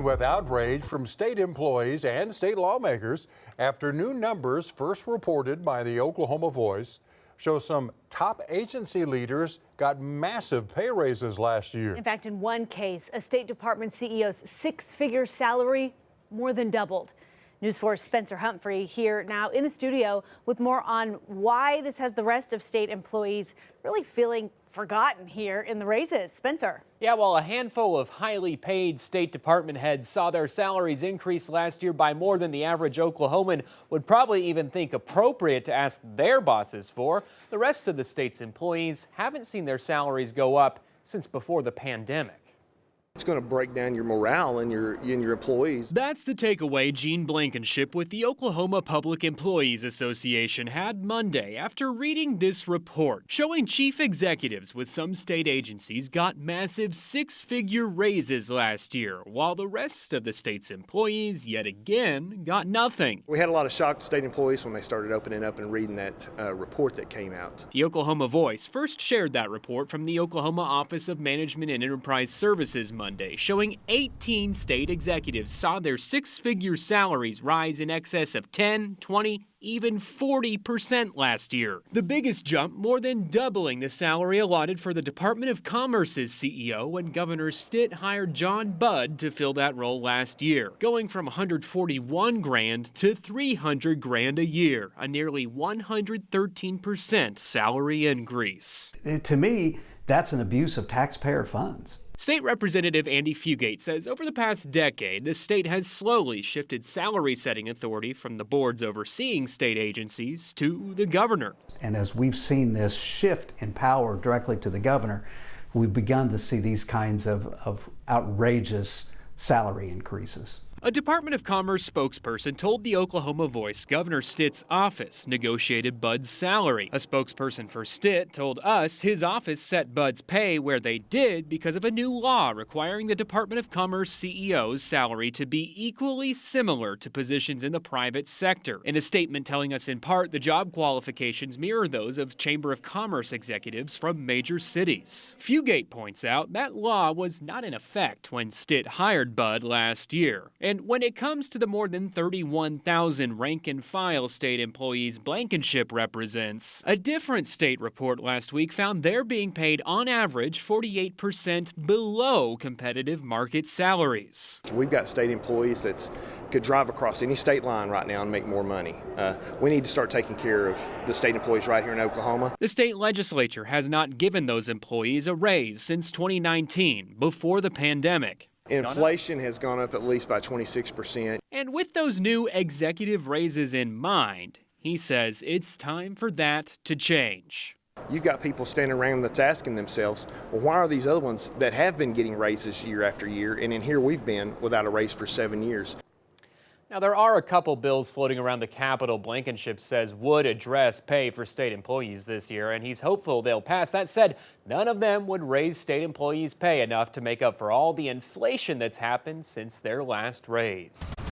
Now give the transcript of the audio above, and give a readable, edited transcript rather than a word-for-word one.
with outrage from state employees and state lawmakers after new numbers first reported by the Oklahoma Voice show some top agency leaders got massive pay raises last year. In fact, in one case, a State Department CEO's six-figure salary more than doubled. News 4's Spencer Humphrey here now in the studio with more on why this has the rest of state employees really feeling forgotten here in the raises. Spencer. Yeah, well, a handful of highly paid State Department heads saw their salaries increase last year by more than the average Oklahoman would probably even think appropriate to ask their bosses for. The rest of the state's employees haven't seen their salaries go up since before the pandemic. It's going to break down your morale and your employees. That's the takeaway Gene Blankenship with the Oklahoma Public Employees Association had Monday after reading this report showing chief executives with some state agencies got massive six-figure raises last year, while the rest of the state's employees yet again got nothing. We had a lot of shocked state employees when they started opening up and reading that report that came out. The Oklahoma Voice first shared that report from the Oklahoma Office of Management and Enterprise Services Monday, showing 18 state executives saw their six-figure salaries rise in excess of 10, 20, even 40% last year. The biggest jump more than doubling the salary allotted for the Department of Commerce's CEO when Governor Stitt hired John Budd to fill that role last year, going from $141 grand to $300 grand a year, a nearly 113% salary increase. To me, that's an abuse of taxpayer funds. State Representative Andy Fugate says over the past decade, the state has slowly shifted salary setting authority from the boards overseeing state agencies to the governor. And as we've seen this shift in power directly to the governor, we've begun to see these kinds of outrageous salary increases. A Department of Commerce spokesperson told the Oklahoma Voice Governor Stitt's office negotiated Budd's salary. A spokesperson for Stitt told us his office set Budd's pay where they did because of a new law requiring the Department of Commerce CEO's salary to be equally similar to positions in the private sector. In a statement telling us in part the job qualifications mirror those of Chamber of Commerce executives from major cities. Fugate points out that law was not in effect when Stitt hired Budd last year. And when it comes to the more than 31,000 rank-and-file state employees Blankenship represents, a different state report last week found they're being paid on average 48% below competitive market salaries. We've got state employees that could drive across any state line right now and make more money. We need to start taking care of the state employees right here in Oklahoma. The state legislature has not given those employees a raise since 2019, before the pandemic. Inflation has gone up at least by 26%. And with those new executive raises in mind, he says it's time for that to change. You've got people standing around that's asking themselves, well, why are these other ones that have been getting raises year after year, and in here we've been without a raise for 7 years? Now, there are a couple bills floating around the Capitol Blankenship says would address pay for state employees this year, and he's hopeful they'll pass. That said, none of them would raise state employees' pay enough to make up for all the inflation that's happened since their last raise.